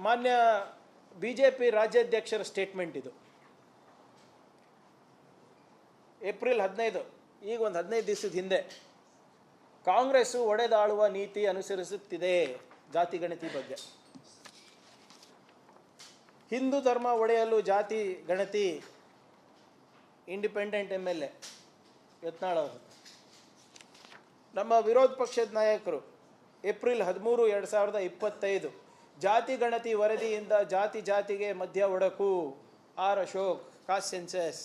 ಮಾನ್ಯ BJP ರಾಜ್ಯಾಧ್ಯಕ್ಷರ statement ಇದು. April 15, ಈಗ ಒಂದು 15 ದಿವಸದ ಹಿಂದೆ, ಕಾಂಗ್ರೆಸ್ಸು ಒಡೆದಾಳುವ ನೀತಿ ಅನುಸರಿಸುತ್ತಿದೆ ಜಾತಿ ಗಣತಿ ಬಗ್ಗೆ. ಹಿಂದೂ ಧರ್ಮ ಒಡೆಯಲು ಜಾತಿ ಗಣತಿ. ಇಂಡಿಪೆಂಡೆಂಟ್ MLA ಯತ್ನಾಳ್ ಅವರು. ನಮ್ಮ ವಿರೋಧ ಪಕ್ಷದ ನಾಯಕರು ಏಪ್ರಿಲ್ 13, 2025 ಜಾತಿ ಗಣತಿ ವರದಿಯಿಂದ ಜಾತಿಗೆ ಮಧ್ಯ ಒಡಕು. R Ashok, caste census.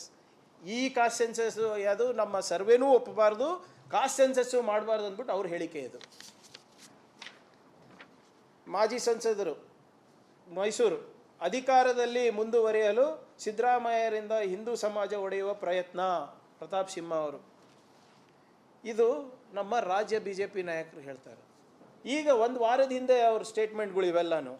ಈ ಕಾಸ್ಟ್ ಸೆನ್ಸಸ್ಸು ಅದು ನಮ್ಮ ಸರ್ವೇನೂ ಒಪ್ಪಬಾರ್ದು, ಕಾಸ್ಟ್ ಸೆನ್ಸಸ್ಸು ಮಾಡಬಾರ್ದು ಅಂದ್ಬಿಟ್ಟು ಅವ್ರ ಹೇಳಿಕೆ ಇದು. ಮಾಜಿ ಸಂಸದರು ಮೈಸೂರು, ಅಧಿಕಾರದಲ್ಲಿ ಮುಂದುವರಿಯಲು ಸಿದ್ದರಾಮಯ್ಯರಿಂದ ಹಿಂದೂ ಸಮಾಜ ಒಡೆಯುವ ಪ್ರಯತ್ನ. ಪ್ರತಾಪ್ ಸಿಂಹ ಅವರು. ಇದು ನಮ್ಮ ರಾಜ್ಯ BJP ನಾಯಕರು ಹೇಳ್ತಾರೆ. ಈಗ ಒಂದು ವಾರದ ಹಿಂದೆ ಅವ್ರ ಸ್ಟೇಟ್ಮೆಂಟ್ಗಳು ಇವೆಲ್ಲನೂ.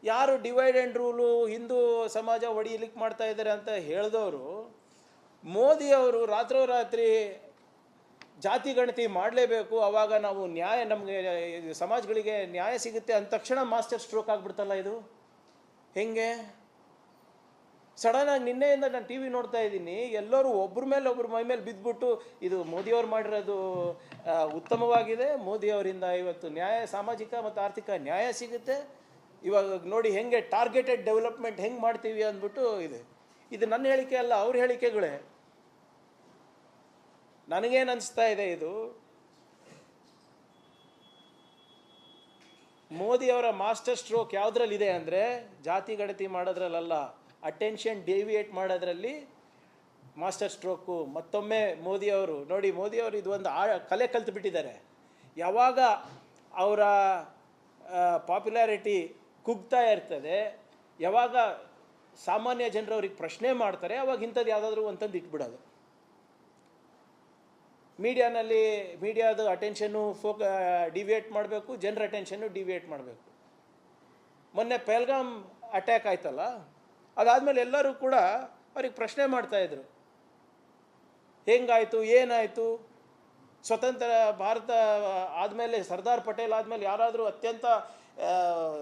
ಯಾರು ಡಿವೈಡ್ ಆ್ಯಂಡ್ ರೂಲು ಹಿಂದೂ ಸಮಾಜ ಒಡೆಯಲಿಕ್ಕೆ ಮಾಡ್ತಾ ಇದ್ದಾರೆ ಅಂತ ಹೇಳಿದವರು, ಮೋದಿಯವರು ರಾತ್ರೋರಾತ್ರಿ ಜಾತಿ ಗಣತಿ ಮಾಡಲೇಬೇಕು, ಆವಾಗ ನಾವು ನ್ಯಾಯ, ನಮಗೆ ಸಮಾಜಗಳಿಗೆ ನ್ಯಾಯ ಸಿಗುತ್ತೆ ಅಂದ ತಕ್ಷಣ ಮಾಸ್ಟರ್ ಸ್ಟ್ರೋಕ್ ಆಗಿಬಿಡ್ತಲ್ಲ ಇದು. ಹೆಂಗೆ? ಸಡನ್ನಾಗಿ ನಿನ್ನೆಯಿಂದ ನಾನು TV ನೋಡ್ತಾ ಇದ್ದೀನಿ, ಎಲ್ಲರೂ ಒಬ್ಬರ ಮೇಲೆ ಒಬ್ಬರು ಮೈ ಮೇಲೆ ಬಿದ್ದುಬಿಟ್ಟು ಇದು ಮೋದಿಯವ್ರು ಮಾಡಿರೋದು ಉತ್ತಮವಾಗಿದೆ, ಮೋದಿಯವರಿಂದ ಇವತ್ತು ನ್ಯಾಯ, ಸಾಮಾಜಿಕ ಮತ್ತು ಆರ್ಥಿಕ ನ್ಯಾಯ ಸಿಗುತ್ತೆ, ಇವಾಗ ನೋಡಿ ಹೆಂಗೆ ಟಾರ್ಗೆಟೆಡ್ ಡೆವಲಪ್ಮೆಂಟ್ ಹೆಂಗೆ ಮಾಡ್ತೀವಿ ಅಂದ್ಬಿಟ್ಟು ಇದೆ. ಇದು ನನ್ನ ಹೇಳಿಕೆ ಅಲ್ಲ, ಅವ್ರ ಹೇಳಿಕೆಗಳೇ. ನನಗೇನು ಅನಿಸ್ತಾ ಇದೆ, ಇದು ಮೋದಿಯವರ ಮಾಸ್ಟರ್ ಸ್ಟ್ರೋಕ್ ಯಾವುದ್ರಲ್ಲಿದೆ ಅಂದರೆ ಜಾತಿ ಗಣತಿ ಮಾಡೋದ್ರಲ್ಲ, ಅಟೆನ್ಷನ್ ಡೆವಿಯೇಟ್ ಮಾಡೋದ್ರಲ್ಲಿ ಮಾಸ್ಟರ್ ಸ್ಟ್ರೋಕು. ಮತ್ತೊಮ್ಮೆ ಮೋದಿಯವರು ನೋಡಿ, ಮೋದಿಯವರು ಇದು ಒಂದು ಕಲೆ ಕಲ್ತು ಬಿಟ್ಟಿದ್ದಾರೆ. ಯಾವಾಗ ಅವರ ಪಾಪ್ಯುಲಾರಿಟಿ ಕುಗ್ತಾ ಇರ್ತದೆ, ಯಾವಾಗ ಸಾಮಾನ್ಯ ಜನರು ಅವ್ರಿಗೆ ಪ್ರಶ್ನೆ ಮಾಡ್ತಾರೆ, ಅವಾಗ ಇಂಥದ್ದು ಯಾವುದಾದ್ರೂ ಅಂತಂದು ಇಟ್ಬಿಡೋದು. ಮೀಡಿಯಾದ ಅಟೆನ್ಷನ್ನು ಡಿವಿಯೇಟ್ ಮಾಡಬೇಕು, ಜನರ ಅಟೆನ್ಷನ್ನು ಡಿವಿಯೇಟ್ ಮಾಡಬೇಕು. ಮೊನ್ನೆ ಪಹಲ್ಗಾಮ್ ಅಟ್ಯಾಕ್ ಆಯ್ತಲ್ಲ, ಅದಾದಮೇಲೆ ಎಲ್ಲರೂ ಕೂಡ ಅವ್ರಿಗೆ ಪ್ರಶ್ನೆ ಮಾಡ್ತಾಯಿದ್ರು, ಹೆಂಗಾಯಿತು, ಏನಾಯಿತು, ಸ್ವತಂತ್ರ ಭಾರತ ಆದಮೇಲೆ ಸರ್ದಾರ್ ಪಟೇಲ್ ಆದಮೇಲೆ ಯಾರಾದರೂ ಅತ್ಯಂತ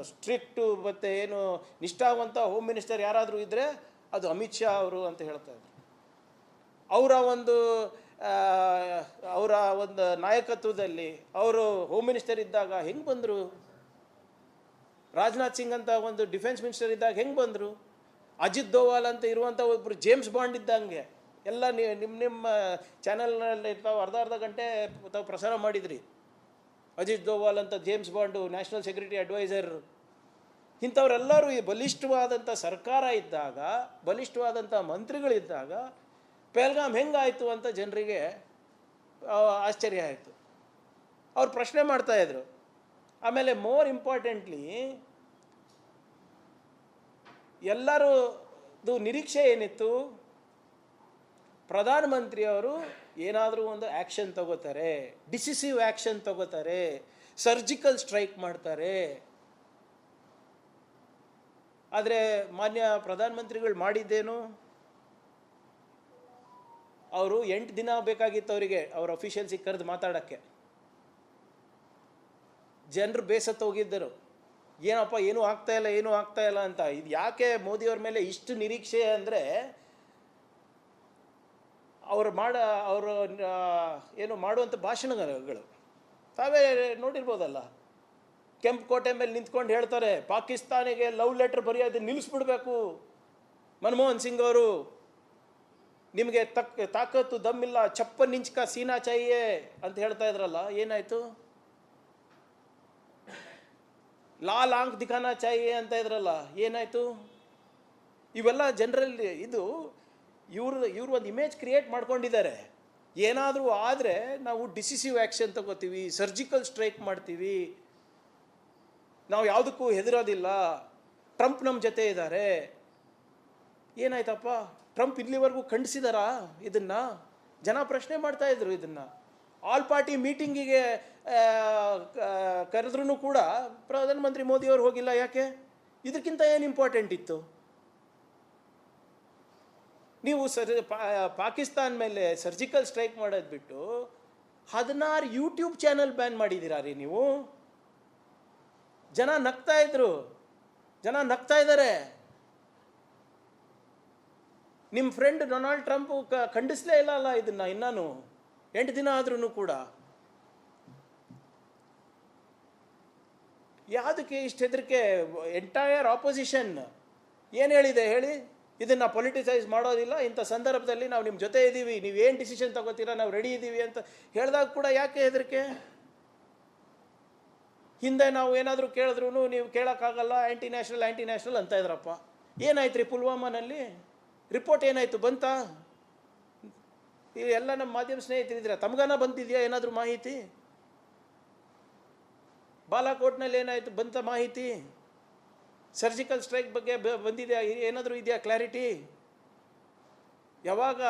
ಸ್ಟ್ರಿಕ್ಟು ಮತ್ತು ಏನು ನಿಷ್ಠಾವಂತ ಹೋಮ್ ಮಿನಿಸ್ಟರ್ ಯಾರಾದರೂ ಇದ್ದರೆ ಅದು ಅಮಿತ್ ಶಾ ಅವರು ಅಂತ ಹೇಳ್ತಾಯಿದ್ರು. ಅವರ ಒಂದು ನಾಯಕತ್ವದಲ್ಲಿ ಅವರು ಹೋಮ್ ಮಿನಿಸ್ಟರ್ ಇದ್ದಾಗ ಹೆಂಗೆ ಬಂದರು? ರಾಜನಾಥ್ ಸಿಂಗ್ ಅಂತ ಒಂದು ಡಿಫೆನ್ಸ್ ಮಿನಿಸ್ಟರ್ ಇದ್ದಾಗ ಹೆಂಗೆ ಬಂದರು? ಅಜಿತ್ ದೋವಾಲ್ ಅಂತ ಇರುವಂಥ ಒಬ್ಬರು ಜೇಮ್ಸ್ ಬಾಂಡ್ ಇದ್ದಂಗೆ ಎಲ್ಲ ನಿಮ್ಮ ಚಾನಲ್ನಲ್ಲಿ ತಾವು ಅರ್ಧ ಗಂಟೆ ತಾವು ಪ್ರಸಾರ ಮಾಡಿದ್ರಿ. ಅಜಿತ್ ದೋವಾಲ್ ಅಂತ James Bond, national security adviser. ಇಂಥವರೆಲ್ಲರೂ ಈ ಬಲಿಷ್ಠವಾದಂಥ ಸರ್ಕಾರ ಇದ್ದಾಗ, ಬಲಿಷ್ಠವಾದಂಥ ಮಂತ್ರಿಗಳಿದ್ದಾಗ ಪಹಲ್ಗಾಮ್ ಹೆಂಗಾಯಿತು ಅಂತ ಜನರಿಗೆ ಆಶ್ಚರ್ಯ ಆಯಿತು. ಅವ್ರು ಪ್ರಶ್ನೆ ಮಾಡ್ತಾಯಿದ್ರು. ಆಮೇಲೆ ಮೋರ್ ಇಂಪಾರ್ಟೆಂಟ್ಲಿ ಎಲ್ಲರದು ನಿರೀಕ್ಷೆ ಏನಿತ್ತು, ಪ್ರಧಾನಮಂತ್ರಿಯವರು ಏನಾದರೂ ಒಂದು ಆ್ಯಕ್ಷನ್ ತಗೋತಾರೆ, ಡಿಸಿಸಿವ್ ಆ್ಯಕ್ಷನ್ ತಗೋತಾರೆ, ಸರ್ಜಿಕಲ್ ಸ್ಟ್ರೈಕ್ ಮಾಡ್ತಾರೆ. ಆದರೆ ಮಾನ್ಯ ಪ್ರಧಾನಮಂತ್ರಿಗಳು ಮಾಡಿದ್ದೇನು? ಅವರು 8 ದಿನ ಬೇಕಾಗಿತ್ತು ಅವರಿಗೆ ಅವ್ರ ಅಫಿಷಿಯಲ್ಸಿಗೆ ಕರೆದು ಮಾತಾಡೋಕ್ಕೆ. ಜನರು ಬೇಸತ್ತು ಹೋಗಿದ್ದರು, ಏನಪ್ಪ ಏನೂ ಆಗ್ತಾಯಿಲ್ಲ ಅಂತ. ಇದು ಯಾಕೆ ಮೋದಿಯವ್ರ ಮೇಲೆ ಇಷ್ಟು ನಿರೀಕ್ಷೆ ಅಂದರೆ, ಅವರು ಏನು ಮಾಡುವಂಥ ಭಾಷಣಗಳು ತಾವೇ ನೋಡಿರ್ಬೋದಲ್ಲ. ಕೆಂಪುಕೋಟೆ ಮೇಲೆ ನಿಂತ್ಕೊಂಡು ಹೇಳ್ತಾರೆ, ಪಾಕಿಸ್ತಾನಿಗೆ ಲವ್ ಲೆಟರ್ ಬರೆಯೋದು ನಿಲ್ಲಿಸ್ಬಿಡ್ಬೇಕು ಮನಮೋಹನ್ ಸಿಂಗ್ ಅವರು, ನಿಮಗೆ ತಾಕತ್ತು ದಮ್ಮಿಲ್ಲ, ಚಪ್ಪನ್ ಇಂಚ್ ಕಾ ಸೀನಾ ಚಾಹಿಯೇ ಅಂತ ಹೇಳ್ತಾ ಇದ್ರಲ್ಲ. ಏನಾಯಿತು? ಲಾಲ್ ಆಂಕ್ ದಿಖಾನಾ ಚಾಹಿಯೇ ಅಂತ ಇದ್ರಲ್ಲ, ಏನಾಯಿತು? ಇವೆಲ್ಲ ಜನರಲ್ಲಿ ಇವರು ಒಂದು ಇಮೇಜ್ ಕ್ರಿಯೇಟ್ ಮಾಡ್ಕೊಂಡಿದ್ದಾರೆ. ಏನಾದರೂ ಆದರೆ ನಾವು ಡಿಸಿಸಿವ್ ಆ್ಯಕ್ಷನ್ ತಗೋತೀವಿ, ಸರ್ಜಿಕಲ್ ಸ್ಟ್ರೈಕ್ ಮಾಡ್ತೀವಿ, ನಾವು ಯಾವುದಕ್ಕೂ ಹೆದರೋದಿಲ್ಲ, ಟ್ರಂಪ್ ನಮ್ಮ ಜೊತೆ ಇದ್ದಾರೆ. ಏನಾಯ್ತಪ್ಪ? ಟ್ರಂಪ್ ಇಲ್ಲಿವರೆಗೂ ಖಂಡಿಸಿದಾರಾ ಇದನ್ನು? ಜನ ಪ್ರಶ್ನೆ ಮಾಡ್ತಾಯಿದ್ರು ಇದನ್ನು. ಆಲ್ ಪಾರ್ಟಿ ಮೀಟಿಂಗಿಗೆ ಕರೆದ್ರೂ ಕೂಡ ಪ್ರಧಾನಮಂತ್ರಿ ಮೋದಿಯವರು ಹೋಗಿಲ್ಲ. ಯಾಕೆ? ಇದಕ್ಕಿಂತ ಏನು ಇಂಪಾರ್ಟೆಂಟ್ ಇತ್ತು? ನೀವು ಪಾಕಿಸ್ತಾನ ಮೇಲೆ ಸರ್ಜಿಕಲ್ ಸ್ಟ್ರೈಕ್ ಮಾಡೋದು ಬಿಟ್ಟು 16 ಯೂಟ್ಯೂಬ್ ಚಾನಲ್ ಬ್ಯಾನ್ ಮಾಡಿದ್ದೀರಾ ರೀ ನೀವು. ಜನ ನಗ್ತಾ ಇದ್ರು, ಜನ ನಗ್ತಾ ಇದ್ದಾರೆ. ನಿಮ್ಮ ಫ್ರೆಂಡ್ ಡೊನಾಲ್ಡ್ ಟ್ರಂಪ್ ಖಂಡಿಸ್ಲೇ ಇಲ್ಲ ಇದನ್ನ ಇನ್ನೂ 8 ದಿನ ಆದ್ರೂ ಕೂಡ. ಯಾವುದಕ್ಕೆ ಇಷ್ಟು ಹೆದರಿಕೆ? ಎಂಟೈರ್ ಆಪೋಸಿಷನ್ ಏನು ಹೇಳಿದೆ ಹೇಳಿ? ಇದನ್ನು ಪೊಲಿಟಿಸೈಸ್ ಮಾಡೋದಿಲ್ಲ, ಇಂಥ ಸಂದರ್ಭದಲ್ಲಿ ನಾವು ನಿಮ್ಮ ಜೊತೆ ಇದ್ದೀವಿ, ನೀವೇನು ಡಿಸಿಷನ್ ತಗೋತೀರಾ ನಾವು ರೆಡಿ ಇದ್ದೀವಿ ಅಂತ ಹೇಳಿದಾಗ ಕೂಡ ಯಾಕೆ ಹೆದರಿಕೆ? ಹಿಂದೆ ನಾವು ಏನಾದರೂ ಕೇಳಿದ್ರು ನೀವು ಕೇಳೋಕ್ಕಾಗಲ್ಲ, ಆ್ಯಂಟಿ ನ್ಯಾಷನಲ್ ಅಂತ ಇದ್ರಪ್ಪ. ಏನಾಯ್ತು ರೀ ಪುಲ್ವಾಮಾನಲ್ಲಿ? ರಿಪೋರ್ಟ್ ಏನಾಯಿತು? ಬಂತಾ? ಎಲ್ಲ ನಮ್ಮ ಮಾಧ್ಯಮ ಸ್ನೇಹಿತರಿದ್ದೀರ, ತಮಗನ ಬಂದಿದೆಯಾ ಏನಾದರೂ ಮಾಹಿತಿ? ಬಾಲಾಕೋಟ್ನಲ್ಲಿ ಏನಾಯಿತು ಬಂತ ಮಾಹಿತಿ? ಸರ್ಜಿಕಲ್ ಸ್ಟ್ರೈಕ್ ಬಗ್ಗೆ ಬಂದಿದೆಯಾ? ಏನಾದರೂ ಇದೆಯಾ ಕ್ಲಾರಿಟಿ? ಯಾವಾಗ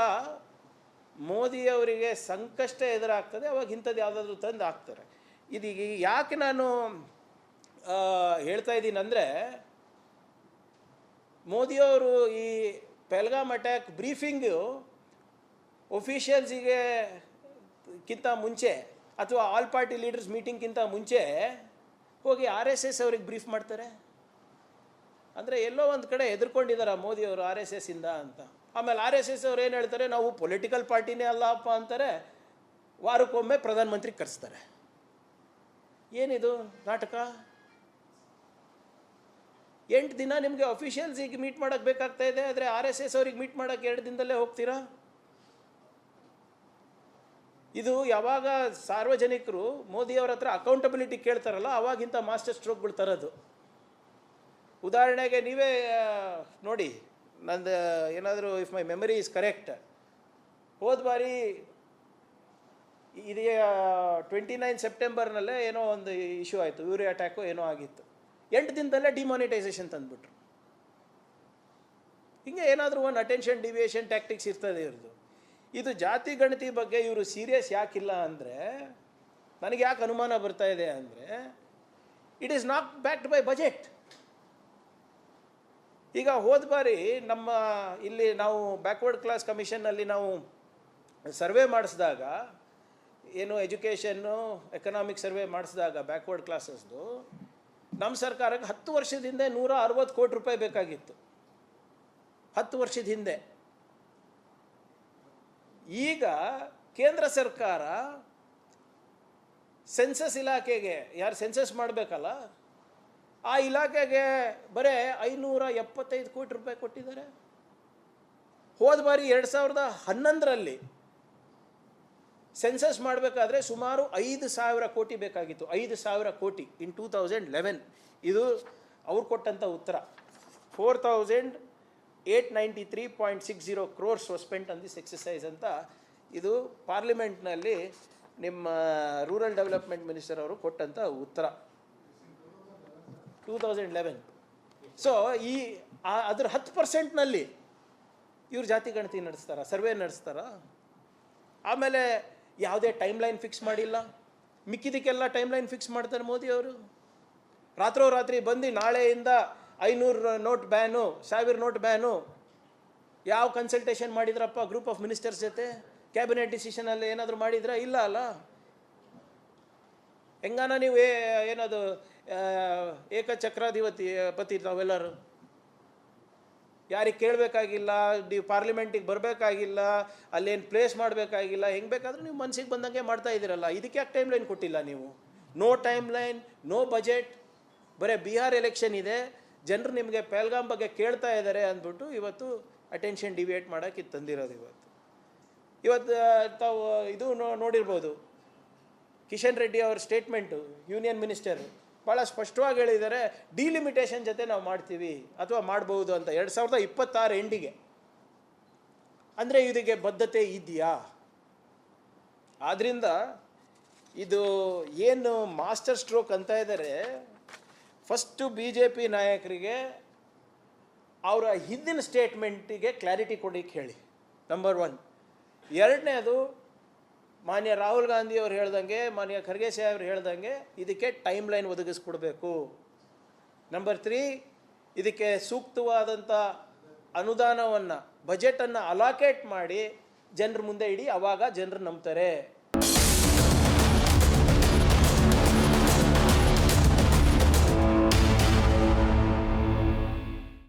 ಮೋದಿಯವರಿಗೆ ಸಂಕಷ್ಟ ಎದುರಾಗ್ತದೆ ಅವಾಗ ಇಂಥದ್ದು ಯಾವುದಾದ್ರೂ ತಂದು ಹಾಕ್ತಾರೆ. ಇದೀಗ ಯಾಕೆ ನಾನು ಹೇಳ್ತಾ ಇದ್ದೀನಿ ಅಂದರೆ, ಮೋದಿಯವರು ಈ ಪೆಹಲ್ಗಾಮ್ ಅಟ್ಯಾಕ್ ಬ್ರೀಫಿಂಗು ಒಫಿಷಿಯಲ್ಸಿಗೆ ಕಿಂತ ಮುಂಚೆ ಅಥವಾ ಆಲ್ ಪಾರ್ಟಿ ಲೀಡರ್ಸ್ ಮೀಟಿಂಗ್ಗಿಂತ ಮುಂಚೆ ಹೋಗಿ RSS ಅವ್ರಿಗೆ ಬ್ರೀಫ್ ಮಾಡ್ತಾರೆ. ಅಂದರೆ ಎಲ್ಲೋ ಒಂದು ಕಡೆ ಎದುರ್ಕೊಂಡಿದ್ದಾರೆ ಮೋದಿಯವರು RSS ಇಂದ ಅಂತ. ಆಮೇಲೆ RSS ಅವ್ರು ಏನು ಹೇಳ್ತಾರೆ, ನಾವು ಪೊಲಿಟಿಕಲ್ ಪಾರ್ಟಿನೇ ಅಲ್ಲಪ್ಪ ಅಂತಾರೆ. ವಾರಕ್ಕೊಮ್ಮೆ ಪ್ರಧಾನಮಂತ್ರಿ ಕರೆಸ್ತಾರೆ. ಏನಿದು ನಾಟಕ? 8 ದಿನ ನಿಮಗೆ ಅಫಿಷಿಯಲ್ಸಿಗೆ ಮೀಟ್ ಮಾಡೋಕ್ಕೆ ಬೇಕಾಗ್ತಾ ಇದೆ, ಆದರೆ RSS ಅವ್ರಿಗೆ ಮೀಟ್ ಮಾಡೋಕ್ಕೆ 2 ದಿನದಲ್ಲೇ ಹೋಗ್ತೀರಾ? ಇದು ಯಾವಾಗ ಸಾರ್ವಜನಿಕರು ಮೋದಿಯವರ ಹತ್ರ ಅಕೌಂಟಬಿಲಿಟಿ ಕೇಳ್ತಾರಲ್ಲ ಅವಾಗಿಂತ ಮಾಸ್ಟರ್ ಸ್ಟ್ರೋಕ್ಗಳು ತರೋದು. ಉದಾಹರಣೆಗೆ ನೀವೇ ನೋಡಿ, ನಂದು ಏನಾದರೂ if my memory is correct, ಹೋದ ಬಾರಿ ಇದೇ 29 ಸೆಪ್ಟೆಂಬರ್ನಲ್ಲೇ ಏನೋ ಒಂದು ಇಶ್ಯೂ ಆಯಿತು, ಯೂರಿಯಾ ಅಟ್ಯಾಕು ಏನೋ ಆಗಿತ್ತು. 8 ದಿನದಲ್ಲೇ ಡಿಮಾನಿಟೈಸೇಷನ್ ತಂದುಬಿಟ್ರು. ಹಿಂಗೆ ಏನಾದರೂ ಒಂದು ಅಟೆನ್ಷನ್ ಡಿವಿಯೇಷನ್ ಟ್ಯಾಕ್ಟಿಕ್ಸ್ ಇರ್ತದೆ ಇವ್ರದ್ದು. ಇದು ಜಾತಿ ಗಣತಿ ಬಗ್ಗೆ ಇವರು ಸೀರಿಯಸ್ ಯಾಕಿಲ್ಲ ಅಂದರೆ, ನನಗೆ ಯಾಕೆ ಅನುಮಾನ ಬರ್ತಾ ಇದೆ ಅಂದರೆ, it is not backed by budget. ಈಗ ಹೋದ ಬಾರಿ ನಮ್ಮ ಇಲ್ಲಿ ನಾವು ಬ್ಯಾಕ್ವರ್ಡ್ ಕ್ಲಾಸ್ ಕಮಿಷನ್ನಲ್ಲಿ ನಾವು ಸರ್ವೆ ಮಾಡಿಸಿದಾಗ, ಏನು ಎಜುಕೇಷನ್ನು ಎಕನಾಮಿಕ್ ಸರ್ವೆ ಮಾಡಿಸಿದಾಗ ಬ್ಯಾಕ್ವರ್ಡ್ ಕ್ಲಾಸಸ್ದು, ನಮ್ಮ ಸರ್ಕಾರಕ್ಕೆ 10 ವರ್ಷದ ಹಿಂದೆ 160 ಕೋಟಿ ರೂಪಾಯಿ ಬೇಕಾಗಿತ್ತು. 10 ವರ್ಷದ ಹಿಂದೆ. ಈಗ ಕೇಂದ್ರ ಸರ್ಕಾರ ಸೆನ್ಸಸ್ ಇಲಾಖೆಗೆ, ಯಾರು ಸೆನ್ಸಸ್ ಮಾಡಬೇಕಲ್ಲ ಆ ಇಲಾಖೆಗೆ ಬರೀ 575 ಕೋಟಿ ರೂಪಾಯಿ ಕೊಟ್ಟಿದ್ದಾರೆ. ಹೋದ ಬಾರಿ 2011ರಲ್ಲಿ ಸೆನ್ಸಸ್ ಮಾಡಬೇಕಾದ್ರೆ ಸುಮಾರು 5,000 ಕೋಟಿ ಬೇಕಾಗಿತ್ತು. 5,000 ಕೋಟಿ ಇನ್ 2011. ಇದು ಅವ್ರು ಕೊಟ್ಟಂಥ ಉತ್ತರ. 4,893.60 crores was spent on this exercise ಅಂತ ಇದು ಪಾರ್ಲಿಮೆಂಟ್ನಲ್ಲಿ ನಿಮ್ಮ ರೂರಲ್ ಡೆವಲಪ್ಮೆಂಟ್ ಮಿನಿಸ್ಟರ್ ಅವರು ಕೊಟ್ಟಂಥ ಉತ್ತರ 2011. ಸೊ ಅದರ 10%ನಲ್ಲಿ ಇವ್ರು ಜಾತಿ ಗಣತಿ ನಡೆಸ್ತಾರ, ಸರ್ವೆ ನಡೆಸ್ತಾರ. ಆಮೇಲೆ ಯಾವುದೇ ಟೈಮ್ ಲೈನ್ ಫಿಕ್ಸ್ ಮಾಡಿಲ್ಲ. ಮಿಕ್ಕಿದಕ್ಕೆಲ್ಲ ಟೈಮ್ ಲೈನ್ ಫಿಕ್ಸ್ ಮಾಡ್ತಾರೆ ಮೋದಿಯವರು. ರಾತ್ರೋರಾತ್ರಿ ಬಂದು ನಾಳೆಯಿಂದ 500 ನೋಟ್ ಬ್ಯಾನು, 1000 ನೋಟ್ ಬ್ಯಾನು. ಯಾವ ಕನ್ಸಲ್ಟೇಷನ್ ಮಾಡಿದ್ರಪ್ಪ ಗ್ರೂಪ್ ಆಫ್ ಮಿನಿಸ್ಟರ್ಸ್ ಜೊತೆ? ಕ್ಯಾಬಿನೆಟ್ ಡಿಸಿಷನಲ್ಲಿ ಏನಾದರೂ ಮಾಡಿದ್ರಾ? ಇಲ್ಲ ಅಲ್ಲ. ಹೆಂಗಾನ ನೀವು ಏನದು ಏಕಚಕ್ರಾಧಿಪತಿ ತಾವೆಲ್ಲರೂ ಯಾರಿಗೆ ಕೇಳಬೇಕಾಗಿಲ್ಲ, ನೀವು ಪಾರ್ಲಿಮೆಂಟಿಗೆ ಬರಬೇಕಾಗಿಲ್ಲ, ಅಲ್ಲೇನು ಪ್ಲೇಸ್ ಮಾಡಬೇಕಾಗಿಲ್ಲ, ಹೆಂಗೆ ಬೇಕಾದರೂ ನೀವು ಮನಸ್ಸಿಗೆ ಬಂದಂಗೆ ಮಾಡ್ತಾ ಇದ್ದೀರಲ್ಲ. ಇದಕ್ಕೆ ಯಾಕೆ ಟೈಮ್ ಲೈನ್ ಕೊಟ್ಟಿಲ್ಲ ನೀವು? No time line, no budget. ಬರೀ ಬಿಹಾರ್ ಎಲೆಕ್ಷನ್ ಇದೆ, ಜನರು ನಿಮಗೆ ಪೆಹಲ್ಗಾಮ್ ಬಗ್ಗೆ ಕೇಳ್ತಾ ಇದ್ದಾರೆ ಅಂದ್ಬಿಟ್ಟು ಇವತ್ತು ಅಟೆನ್ಷನ್ ಡಿವಿಯೇಟ್ ಮಾಡೋಕ್ಕೆ ತಂದಿರೋದು. ಇವತ್ತು ತಾವು ಇದು ನೋಡಿರ್ಬೋದು, ಕಿಶನ್ ರೆಡ್ಡಿ ಅವ್ರ ಸ್ಟೇಟ್ಮೆಂಟು, ಯೂನಿಯನ್ ಮಿನಿಸ್ಟರ್ ಭಾಳ ಸ್ಪಷ್ಟವಾಗಿ ಹೇಳಿದ್ದಾರೆ, ಡಿಲಿಮಿಟೇಷನ್ ಜೊತೆ ನಾವು ಮಾಡ್ತೀವಿ ಅಥವಾ ಮಾಡ್ಬೋದು ಅಂತ 2026 ಎಂಡಿಗೆ. ಅಂದರೆ ಇದಕ್ಕೆ ಬದ್ಧತೆ ಇದೆಯಾ? ಆದ್ದರಿಂದ ಇದು ಏನು ಮಾಸ್ಟರ್ ಸ್ಟ್ರೋಕ್ ಅಂತ ಇದ್ದಾರೆ. ಫಸ್ಟು BJP ನಾಯಕರಿಗೆ ಅವರ ಹಿಂದಿನ ಸ್ಟೇಟ್ಮೆಂಟಿಗೆ ಕ್ಲಾರಿಟಿ ಕೊಡಲಿಕ್ಕೆ ಹೇಳಿ, ನಂಬರ್ 1. ಎರಡನೇದು, ಮಾನ್ಯ ರಾಹುಲ್ ಗಾಂಧಿ ಅವರು ಹೇಳ್ದಂಗೆ, ಮಾನ್ಯ ಖರ್ಗೆ ಸಾಹೇಬ್ರು ಹೇಳ್ದಂಗೆ ಇದಕ್ಕೆ ಟೈಮ್ ಲೈನ್ ಒದಗಿಸ್ಕೊಡ್ಬೇಕು. ನಂಬರ್ 3, ಇದಕ್ಕೆ ಸೂಕ್ತವಾದಂಥ ಅನುದಾನವನ್ನು, ಬಜೆಟನ್ನು ಅಲಾಕೇಟ್ ಮಾಡಿ ಜನರ ಮುಂದೆ ಇಡಿ, ಆವಾಗ ಜನರು ನಂಬ್ತಾರೆ.